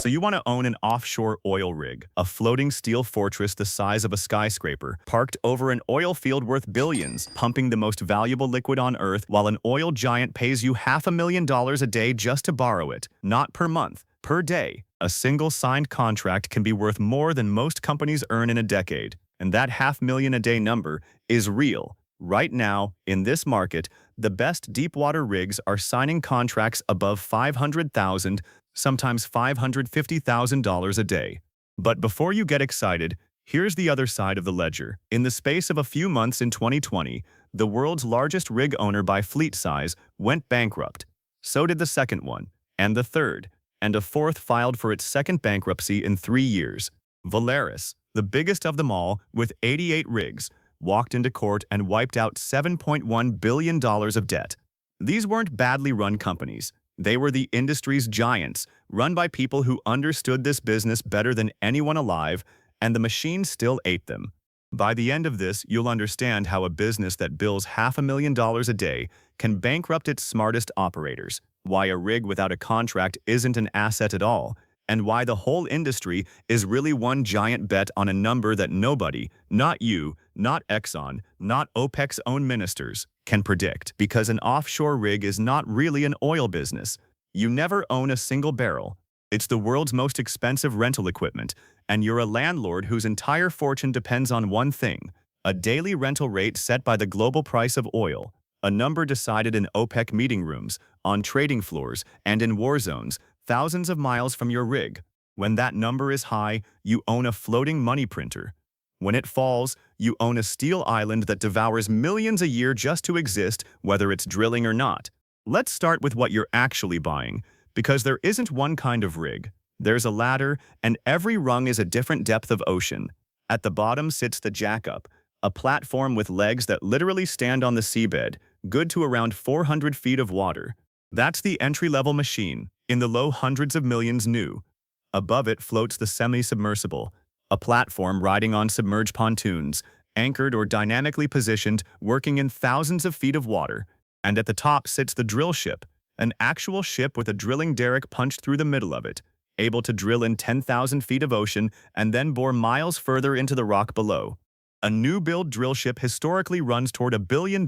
So you want to own an offshore oil rig, a floating steel fortress the size of a skyscraper, parked over an oil field worth billions, pumping the most valuable liquid on Earth while an oil giant pays you $500,000 a day just to borrow it. Not per month, per day. A single signed contract can be worth more than most companies earn in a decade. And that $500,000 a day number is real. Right now, in this market, the best deepwater rigs are signing contracts above $500,000, sometimes $550,000 a day. But before you get excited, here's the other side of the ledger. In the space of a few months in 2020, the world's largest rig owner by fleet size went bankrupt. So did the second one, and the third, and a fourth filed for its second bankruptcy in 3 years. Valaris, the biggest of them all, with 88 rigs, walked into court and wiped out $7.1 billion of debt. These weren't badly run companies. They were the industry's giants, run by people who understood this business better than anyone alive, and the machine still ate them. By the end of this, you'll understand how a business that bills $500,000 a day can bankrupt its smartest operators, why a rig without a contract isn't an asset at all, and why the whole industry is really one giant bet on a number that nobody, not you, not Exxon, not OPEC's own ministers, can predict. Because an offshore rig is not really an oil business. You never own a single barrel. It's the world's most expensive rental equipment, and you're a landlord whose entire fortune depends on one thing: a daily rental rate set by the global price of oil, a number decided in OPEC meeting rooms, on trading floors, and in war zones, thousands of miles from your rig. When that number is high, you own a floating money printer. When it falls, you own a steel island that devours millions a year just to exist, whether it's drilling or not. Let's start with what you're actually buying, because there isn't one kind of rig. There's a ladder, and every rung is a different depth of ocean. At the bottom sits the jackup, a platform with legs that literally stand on the seabed, good to around 400 feet of water. That's the entry-level machine, in the low hundreds of millions new. Above it floats the semi-submersible, a platform riding on submerged pontoons, anchored or dynamically positioned, working in thousands of feet of water. And at the top sits the drill ship, an actual ship with a drilling derrick punched through the middle of it, able to drill in 10,000 feet of ocean and then bore miles further into the rock below. A new-build drill ship historically runs toward $1 billion,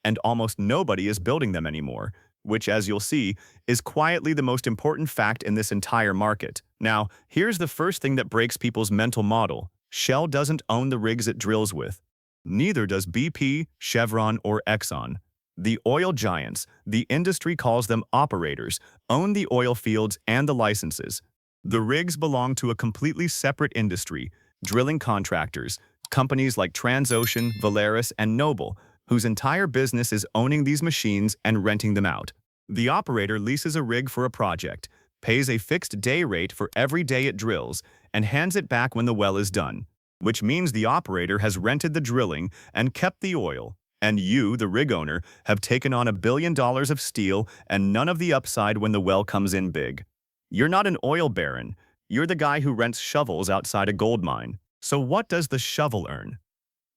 and almost nobody is building them anymore, which, as you'll see, is quietly the most important fact in this entire market. Now, here's the first thing that breaks people's mental model. Shell doesn't own the rigs it drills with. Neither does BP, Chevron, or Exxon. The oil giants, the industry calls them operators, own the oil fields and the licenses. The rigs belong to a completely separate industry, drilling contractors, companies like Transocean, Valaris, and Noble, whose entire business is owning these machines and renting them out. The operator leases a rig for a project, pays a fixed day rate for every day it drills, and hands it back when the well is done, which means the operator has rented the drilling and kept the oil, and you, the rig owner, have taken on $1 billion of steel and none of the upside when the well comes in big. You're not an oil baron. You're the guy who rents shovels outside a gold mine. So what does the shovel earn?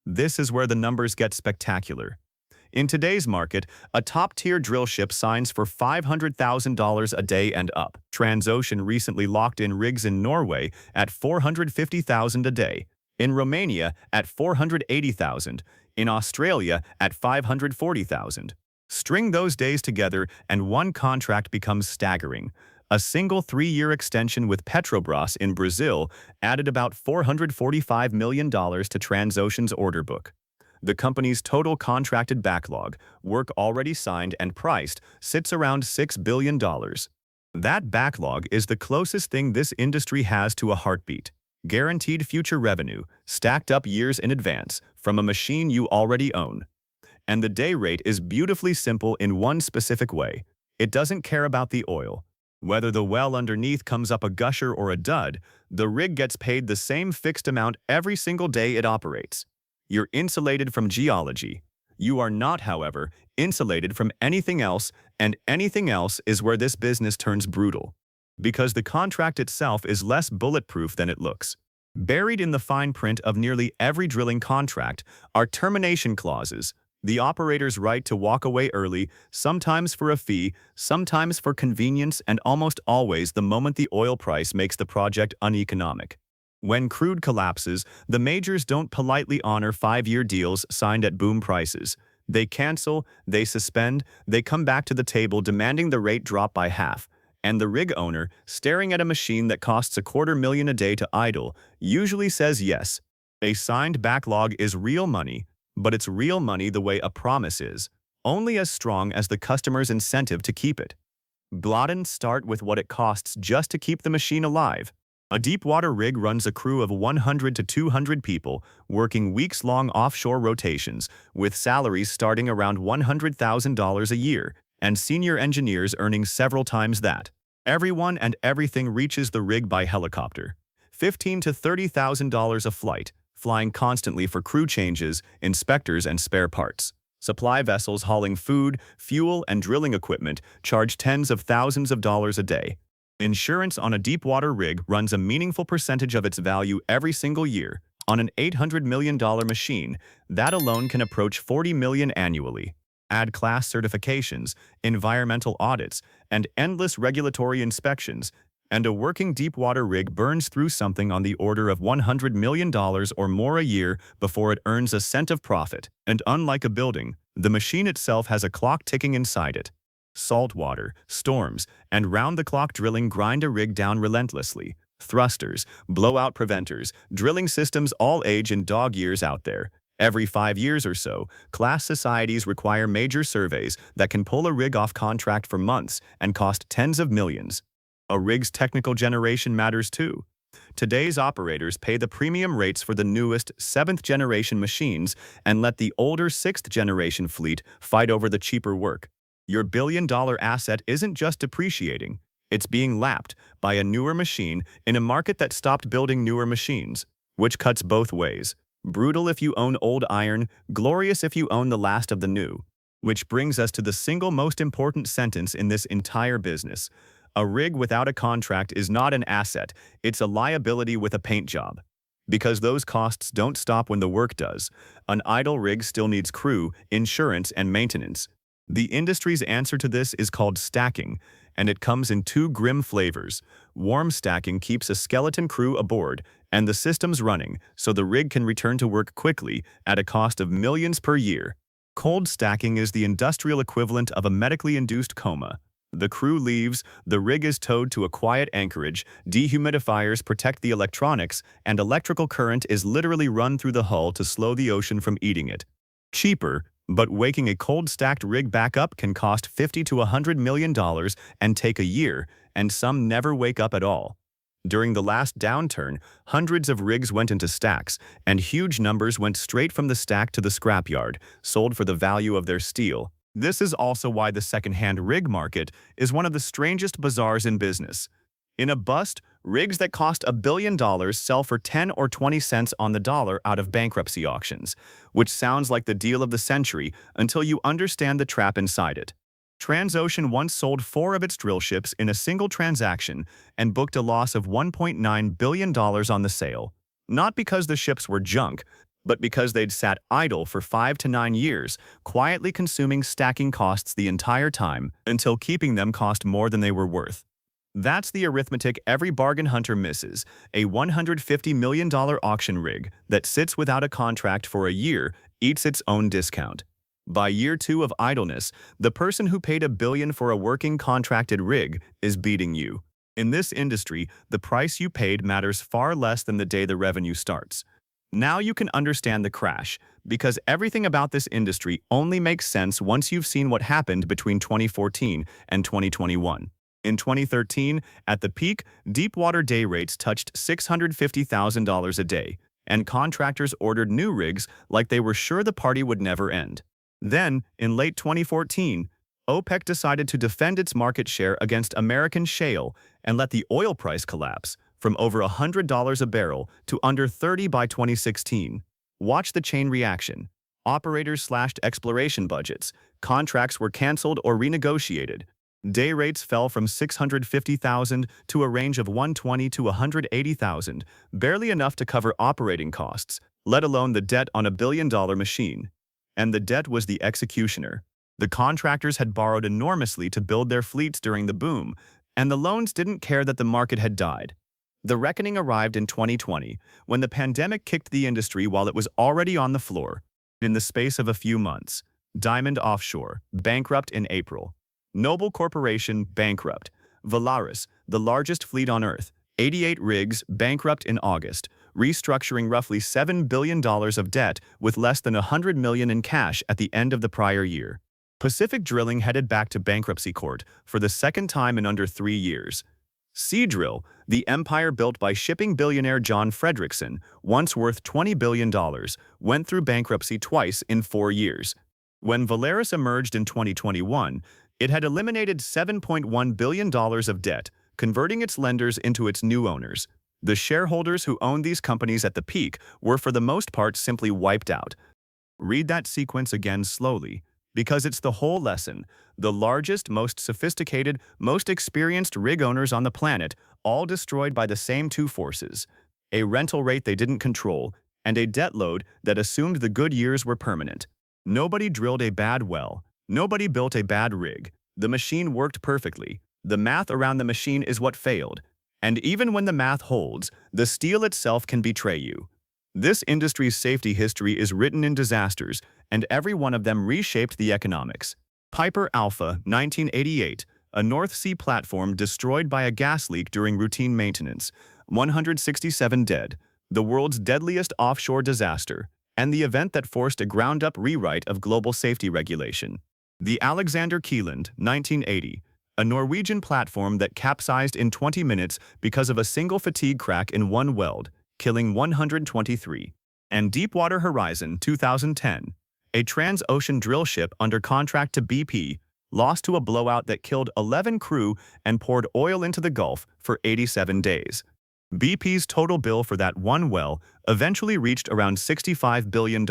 This is where the numbers get spectacular. In today's market, a top-tier drill ship signs for $500,000 a day and up. Transocean recently locked in rigs in Norway at $450,000 a day, in Romania at $480,000, in Australia at $540,000. String those days together and one contract becomes staggering. A single 3-year extension with Petrobras in Brazil added about $445 million to Transocean's order book. The company's total contracted backlog, work already signed and priced, sits around $6 billion. That backlog is the closest thing this industry has to a heartbeat. Guaranteed future revenue, stacked up years in advance, from a machine you already own. And the day rate is beautifully simple in one specific way. It doesn't care about the oil. Whether the well underneath comes up a gusher or a dud, the rig gets paid the same fixed amount every single day it operates. You're insulated from geology. You are not, however, insulated from anything else, and anything else is where this business turns brutal. Because the contract itself is less bulletproof than it looks. Buried in the fine print of nearly every drilling contract are termination clauses, The operator's right to walk away early, sometimes for a fee, sometimes for convenience, and almost always the moment the oil price makes the project uneconomic. When crude collapses, the majors don't politely honor 5-year deals signed at boom prices. They cancel, they suspend, they come back to the table demanding the rate drop by half. And the rig owner, staring at a machine that costs $250,000 a day to idle, usually says yes. A signed backlog is real money, but it's real money the way a promise is, only as strong as the customer's incentive to keep it. Bladen start with what it costs just to keep the machine alive. A deepwater rig runs a crew of 100 to 200 people, working weeks-long offshore rotations, with salaries starting around $100,000 a year, and senior engineers earning several times that. Everyone and everything reaches the rig by helicopter. $15,000 to $30,000 a flight, flying constantly for crew changes, inspectors, and spare parts. Supply vessels hauling food, fuel, and drilling equipment charge tens of thousands of dollars a day. Insurance on a deepwater rig runs a meaningful percentage of its value every single year. On an $800 million machine, that alone can approach $40 million annually. Add class certifications, environmental audits, and endless regulatory inspections, and a working deepwater rig burns through something on the order of $100 million or more a year before it earns a cent of profit. And unlike a building, the machine itself has a clock ticking inside it. Saltwater, storms, and round-the-clock drilling grind a rig down relentlessly. Thrusters, blowout preventers, drilling systems all age in dog years out there. Every 5 years or so, class societies require major surveys that can pull a rig off contract for months and cost tens of millions. A rig's technical generation matters too. Today's operators pay the premium rates for the newest 7th-generation machines and let the older 6th-generation fleet fight over the cheaper work. Your billion-dollar asset isn't just depreciating, it's being lapped by a newer machine in a market that stopped building newer machines, which cuts both ways. Brutal if you own old iron, glorious if you own the last of the new. Which brings us to the single most important sentence in this entire business. A rig without a contract is not an asset, it's a liability with a paint job. Because those costs don't stop when the work does. An idle rig still needs crew, insurance, and maintenance. The industry's answer to this is called stacking, and it comes in 2 grim flavors. Warm stacking keeps a skeleton crew aboard, and the system's running, so the rig can return to work quickly at a cost of millions per year. Cold stacking is the industrial equivalent of a medically induced coma. The crew leaves, the rig is towed to a quiet anchorage, dehumidifiers protect the electronics, and electrical current is literally run through the hull to slow the ocean from eating it. Cheaper, but waking a cold-stacked rig back up can cost $50 to $100 million and take a year, and some never wake up at all. During the last downturn, hundreds of rigs went into stacks, and huge numbers went straight from the stack to the scrapyard, sold for the value of their steel. This is also why the second-hand rig market is one of the strangest bazaars in business. In a bust, rigs that cost $1 billion sell for 10 or 20 cents on the dollar out of bankruptcy auctions, which sounds like the deal of the century until you understand the trap inside it. Transocean once sold 4 of its drill ships in a single transaction and booked a loss of $1.9 billion on the sale. Not because the ships were junk, but because they'd sat idle for 5 to 9 years, quietly consuming stacking costs the entire time until keeping them cost more than they were worth. That's the arithmetic every bargain hunter misses. A $150 million auction rig that sits without a contract for a year eats its own discount. By year 2 of idleness, the person who paid $1 billion for a working contracted rig is beating you. In this industry, the price you paid matters far less than the day the revenue starts. Now you can understand the crash, because everything about this industry only makes sense once you've seen what happened between 2014 and 2021. In 2013, at the peak, deepwater day rates touched $650,000 a day, and contractors ordered new rigs like they were sure the party would never end. Then, in late 2014, OPEC decided to defend its market share against American shale and let the oil price collapse from over $100 a barrel to under $30 by 2016. Watch the chain reaction. Operators slashed exploration budgets, contracts were canceled or renegotiated. Day rates fell from $650,000 to a range of $120,000 to $180,000, barely enough to cover operating costs, let alone the debt on $1 billion machine. And the debt was the executioner. The contractors had borrowed enormously to build their fleets during the boom, and the loans didn't care that the market had died. The reckoning arrived in 2020, when the pandemic kicked the industry while it was already on the floor. In the space of a few months, Diamond Offshore, bankrupt in April. Noble Corporation, bankrupt. Valaris, the largest fleet on Earth, 88 rigs, bankrupt in August, restructuring roughly $7 billion of debt with less than $100 million in cash at the end of the prior year. Pacific Drilling headed back to bankruptcy court for the second time in under 3 years. Seadrill, the empire built by shipping billionaire John Frederickson, once worth $20 billion, went through bankruptcy twice in 4 years. When Valaris emerged in 2021, it had eliminated $7.1 billion of debt, converting its lenders into its new owners. The shareholders who owned these companies at the peak were for the most part simply wiped out. Read that sequence again slowly, because it's the whole lesson. The largest, most sophisticated, most experienced rig owners on the planet, all destroyed by the same two forces: a rental rate they didn't control, and a debt load that assumed the good years were permanent. Nobody drilled a bad well. Nobody built a bad rig. The machine worked perfectly. The math around the machine is what failed. And even when the math holds, the steel itself can betray you. This industry's safety history is written in disasters, and every one of them reshaped the economics. Piper Alpha, 1988, a North Sea platform destroyed by a gas leak during routine maintenance, 167 dead, the world's deadliest offshore disaster, and the event that forced a ground-up rewrite of global safety regulation. The Alexander Kielland, 1980, a Norwegian platform that capsized in 20 minutes because of a single fatigue crack in one weld, killing 123. And Deepwater Horizon, 2010, a trans-ocean drill ship under contract to BP, lost to a blowout that killed 11 crew and poured oil into the Gulf for 87 days. BP's total bill for that one well eventually reached around $65 billion.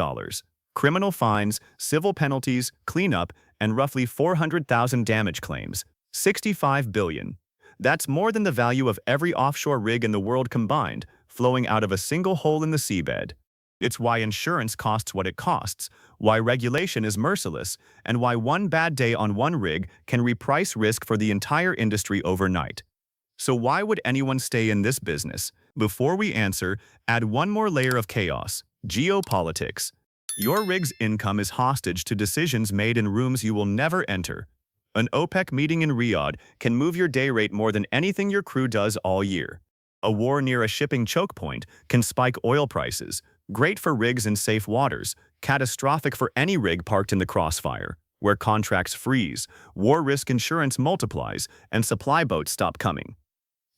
Criminal fines, civil penalties, cleanup, and roughly 400,000 damage claims. $65 billion. That's more than the value of every offshore rig in the world combined, flowing out of a single hole in the seabed. It's why insurance costs what it costs, why regulation is merciless, and why one bad day on one rig can reprice risk for the entire industry overnight. So why would anyone stay in this business? Before we answer, add one more layer of chaos: geopolitics. Your rig's income is hostage to decisions made in rooms you will never enter. An OPEC meeting in Riyadh can move your day rate more than anything your crew does all year. A war near a shipping choke point can spike oil prices, great for rigs in safe waters, catastrophic for any rig parked in the crossfire, where contracts freeze, war risk insurance multiplies, and supply boats stop coming.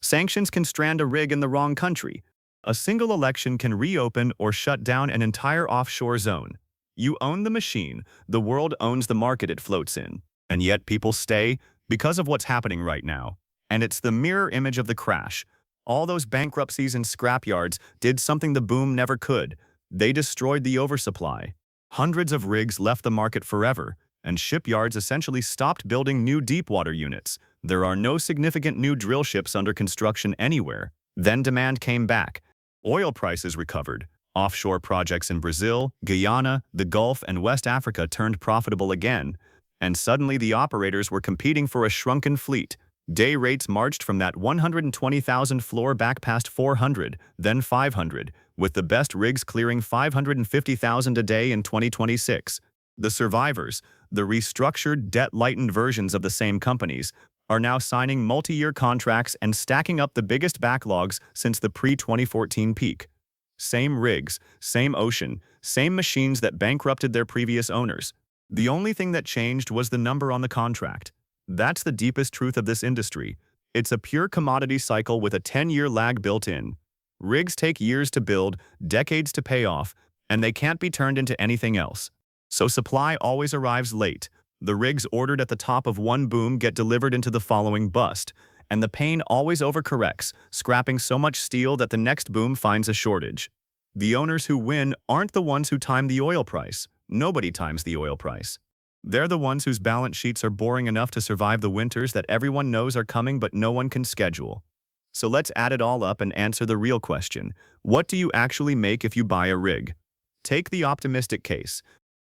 Sanctions can strand a rig in the wrong country. A single election can reopen or shut down an entire offshore zone. You own the machine, the world owns the market it floats in. And yet people stay because of what's happening right now. And it's the mirror image of the crash. All those bankruptcies and scrapyards did something the boom never could. They destroyed the oversupply. Hundreds of rigs left the market forever, and shipyards essentially stopped building new deepwater units. There are no significant new drill ships under construction anywhere. Then demand came back. Oil prices recovered. Offshore projects in Brazil, Guyana, the Gulf, and West Africa turned profitable again. And suddenly the operators were competing for a shrunken fleet. Day rates marched from that 120,000 floor back past 400, then 500, with the best rigs clearing 550,000 a day in 2026. The survivors, the restructured, debt-lightened versions of the same companies, are now signing multi-year contracts and stacking up the biggest backlogs since the pre-2014 peak. Same rigs, same ocean, same machines that bankrupted their previous owners. The only thing that changed was the number on the contract. That's the deepest truth of this industry. It's a pure commodity cycle with a 10-year lag built in. Rigs take years to build, decades to pay off, and they can't be turned into anything else. So supply always arrives late. The rigs ordered at the top of one boom get delivered into the following bust, and the pain always overcorrects, scrapping so much steel that the next boom finds a shortage. The owners who win aren't the ones who time the oil price. Nobody times the oil price. They're the ones whose balance sheets are boring enough to survive the winters that everyone knows are coming but no one can schedule. So let's add it all up and answer the real question. What do you actually make if you buy a rig? Take the optimistic case.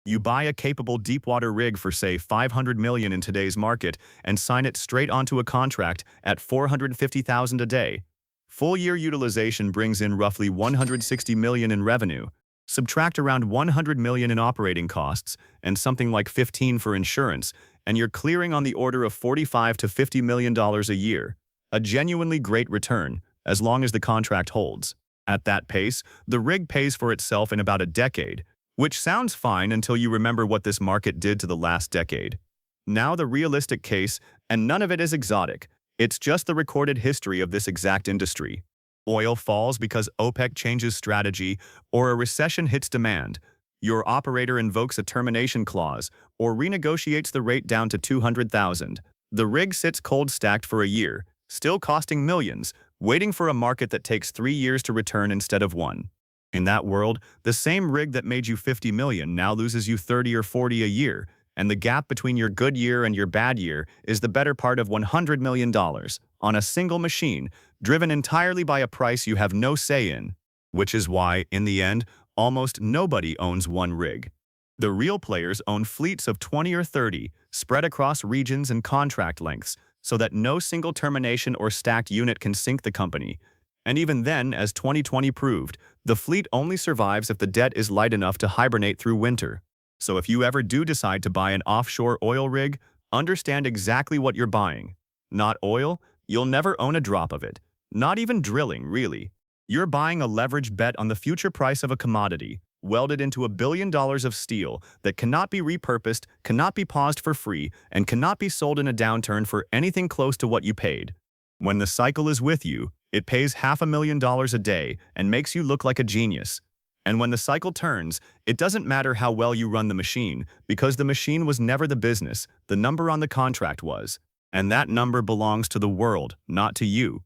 You buy a capable deepwater rig for, say, 500 million in today's market and sign it straight onto a contract at 450,000 a day. Full-year utilization brings in roughly 160 million in revenue. Subtract around 100 million in operating costs and something like 15 for insurance, and you're clearing on the order of 45 to 50 million dollars a year. A genuinely great return, as long as the contract holds. At that pace, the rig pays for itself in about a decade, which sounds fine until you remember what this market did to the last decade. Now the realistic case, and none of it is exotic. It's just the recorded history of this exact industry. Oil falls because OPEC changes strategy or a recession hits demand. Your operator invokes a termination clause or renegotiates the rate down to 200,000. The rig sits cold stacked for a year, still costing millions, waiting for a market that takes 3 years to return instead of 1. In that world, the same rig that made you 50 million now loses you 30 or 40 a year, and the gap between your good year and your bad year is the better part of $100 million on a single machine, driven entirely by a price you have no say in. Which is why, in the end, almost nobody owns one rig. The real players own fleets of 20 or 30, spread across regions and contract lengths, so that no single termination or stacked unit can sink the company. And even then, as 2020 proved, the fleet only survives if the debt is light enough to hibernate through winter. So if you ever do decide to buy an offshore oil rig, understand exactly what you're buying. Not oil, you'll never own a drop of it. Not even drilling, really. You're buying a leveraged bet on the future price of a commodity, welded into $1 billion of steel that cannot be repurposed, cannot be paused for free, and cannot be sold in a downturn for anything close to what you paid. When the cycle is with you, it pays $500,000 a day and makes you look like a genius. And when the cycle turns, it doesn't matter how well you run the machine, because the machine was never the business, the number on the contract was. And that number belongs to the world, not to you.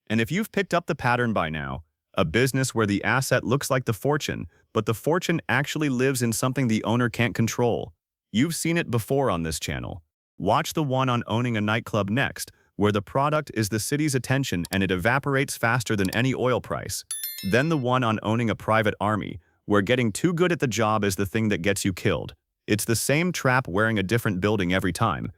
And if you've picked up the pattern by now, a business where the asset looks like the fortune, but the fortune actually lives in something the owner can't control. You've seen it before on this channel. Watch the one on owning a nightclub next, where the product is the city's attention and it evaporates faster than any oil price. Then the one on owning a private army, where getting too good at the job is the thing that gets you killed. It's the same trap wearing a different building every time.